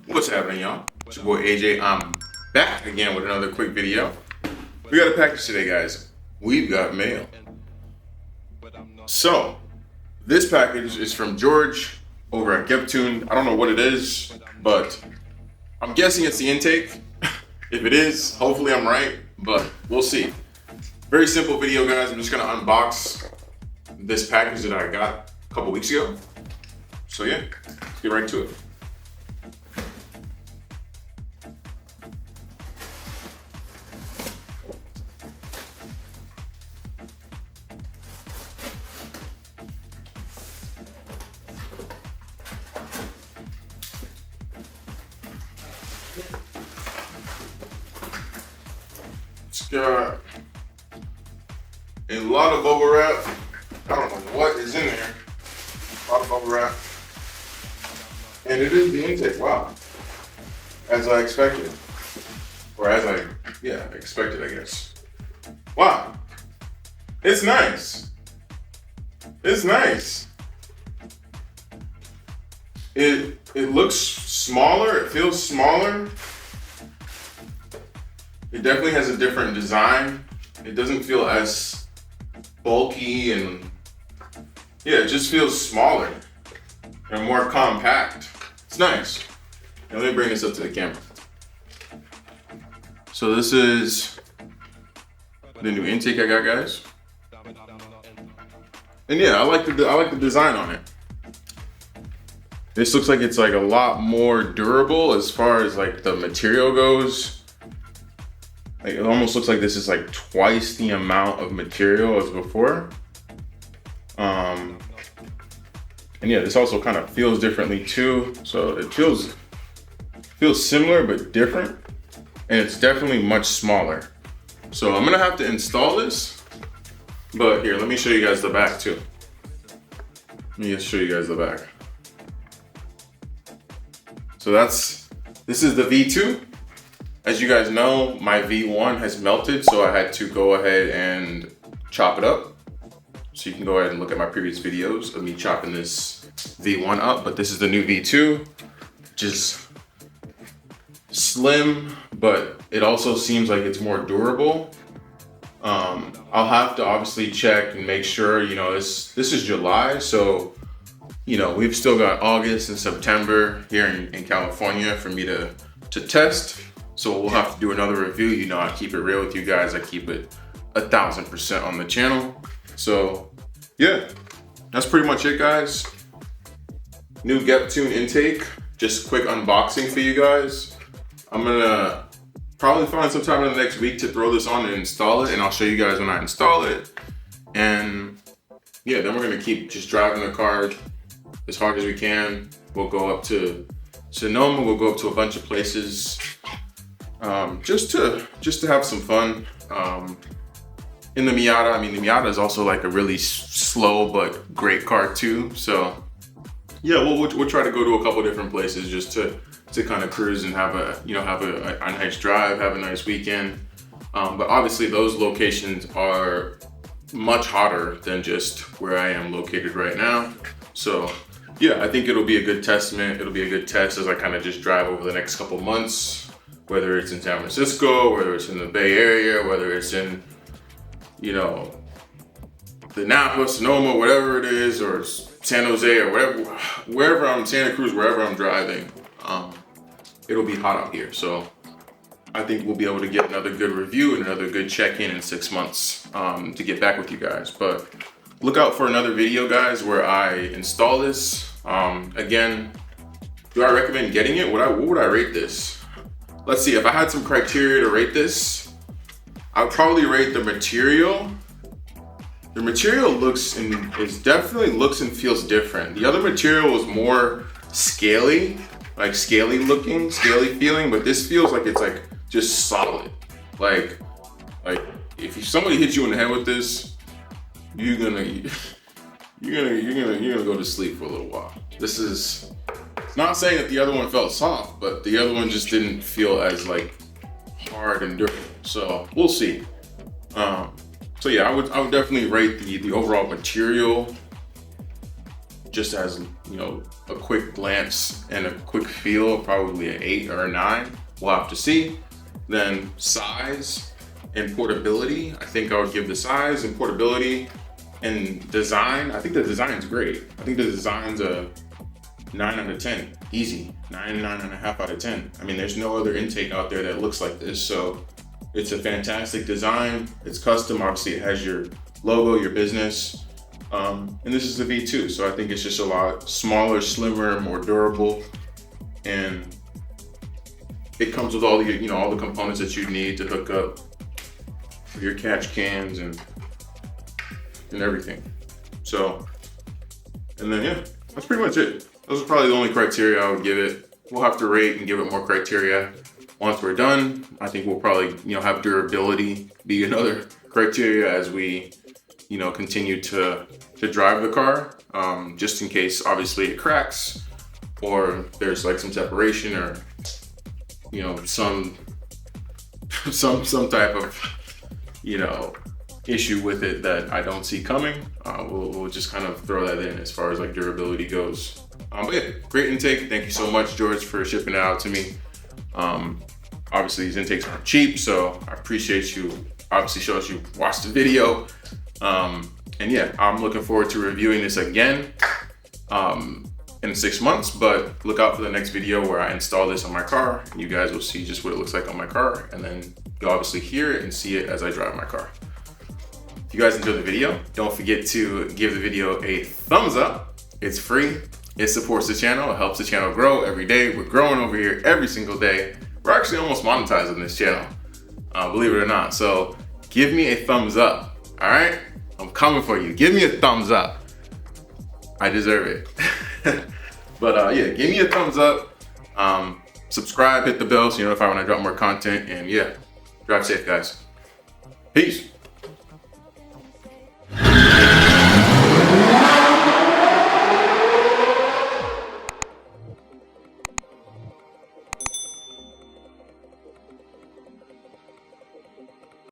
What's happening, y'all? It's your boy AJ. I'm back again with another quick video. We got a package today, guys. We've got mail. So, this package is from George over at GEPTUNED. I don't know what it is, but I'm guessing it's the intake. If it is, hopefully I'm right, but we'll see. Very simple video, guys. I'm just gonna unbox this package that I got a couple weeks ago. So yeah, let's get right to it. It's got a lot of bubble wrap. I don't know what is in there. A lot of bubble wrap. And it is the intake, wow. As I expected. Or as I expected, I guess. Wow. It's nice. It's nice. It looks smaller, it feels smaller. It definitely has a different design. It doesn't feel as bulky and yeah, it just feels smaller and more compact. It's nice. Now let me bring this up to the camera. So this is the new intake I got, guys. And yeah, I like the design on it. This looks like it's like a lot more durable as far as like the material goes. Like, it almost looks like this is like twice the amount of material as before. And yeah, this also kind of feels differently too. So it feels similar but different. And it's definitely much smaller. So I'm gonna have to install this. But here, let me show you guys the back too. Let me just show you guys the back. So this is the V2. As you guys know, my V1 has melted, so I had to go ahead and chop it up. So you can go ahead and look at my previous videos of me chopping this V1 up, but this is the new V2, which is slim, but it also seems like it's more durable. I'll have to obviously check and make sure, you know, this is July, so, you know, we've still got August and September here in California for me to test. So we'll have to do another review. You know, I keep it real with you guys. I keep it 1000% on the channel. So yeah, that's pretty much it, guys. New GEPTUNED intake. Just quick unboxing for you guys. I'm gonna probably find some time in the next week to throw this on and install it, and I'll show you guys when I install it. And yeah, then we're gonna keep just driving the car as hard as we can. We'll go up to Sonoma. We'll go up to a bunch of places. Just to have some fun. In the Miata, I mean, the Miata is also like a really slow but great car too. So yeah, we'll try to go to a couple different places just to kind of cruise and have a nice drive, have a nice weekend. But obviously those locations are much hotter than just where I am located right now. So yeah, I think it'll be a good testament. It'll be a good test as I kind of just drive over the next couple months. Whether it's in San Francisco, whether it's in the Bay Area, whether it's in, you know, the Napa, Sonoma, whatever it is, or San Jose, or wherever I'm, Santa Cruz, wherever I'm driving, it'll be hot out here. So I think we'll be able to get another good review and another good check-in in 6 months to get back with you guys. But look out for another video, guys, where I install this. Again, do I recommend getting it? What would I rate this? Let's see, if I had some criteria to rate this, I would probably rate the material. The material definitely looks and feels different. The other material was more scaly, like scaly looking, scaly feeling, but this feels like it's like just solid. Like if somebody hits you in the head with this, you're gonna go to sleep for a little while. This is not saying that the other one felt soft, but the other one just didn't feel as like hard and durable. So we'll see. So yeah, I would definitely rate the overall material just as, you know, a quick glance and a quick feel, probably an 8 or a 9. We'll have to see. Then size and portability. I think I would give the size and portability and design. I think the design's great. I think the design's a 9 out of 10, easy. 9.5 out of 10. I mean, there's no other intake out there that looks like this. So it's a fantastic design. It's custom. Obviously, it has your logo, your business. And this is the V2. So I think it's just a lot smaller, slimmer, more durable. And it comes with all the, you know, all the components that you need to hook up your catch cans and everything. So, and then yeah, that's pretty much it. Those are probably the only criteria I would give it. We'll have to rate and give it more criteria once we're done. I think we'll probably, you know, have durability be another criteria as we, you know, continue to drive the car, just in case obviously it cracks or there's like some separation or, you know, some type of, you know, issue with it that I don't see coming. We'll just kind of throw that in as far as like durability goes. But yeah, great intake. Thank you so much, George, for shipping it out to me. Obviously these intakes aren't cheap, so I appreciate you. Obviously shows you watched the video. And yeah, I'm looking forward to reviewing this again in 6 months, but look out for the next video where I install this on my car. And you guys will see just what it looks like on my car, and then you'll obviously hear it and see it as I drive my car. If you guys enjoyed the video, don't forget to give the video a thumbs up. It's free. It supports the channel. It helps the channel grow every day. We're growing over here every single day. We're actually almost monetizing this channel, believe it or not. So give me a thumbs up, all right? I'm coming for you. Give me a thumbs up. I deserve it. But yeah, give me a thumbs up. Subscribe, hit the bell so you're notified when I drop more content. And yeah, drive safe, guys. Peace.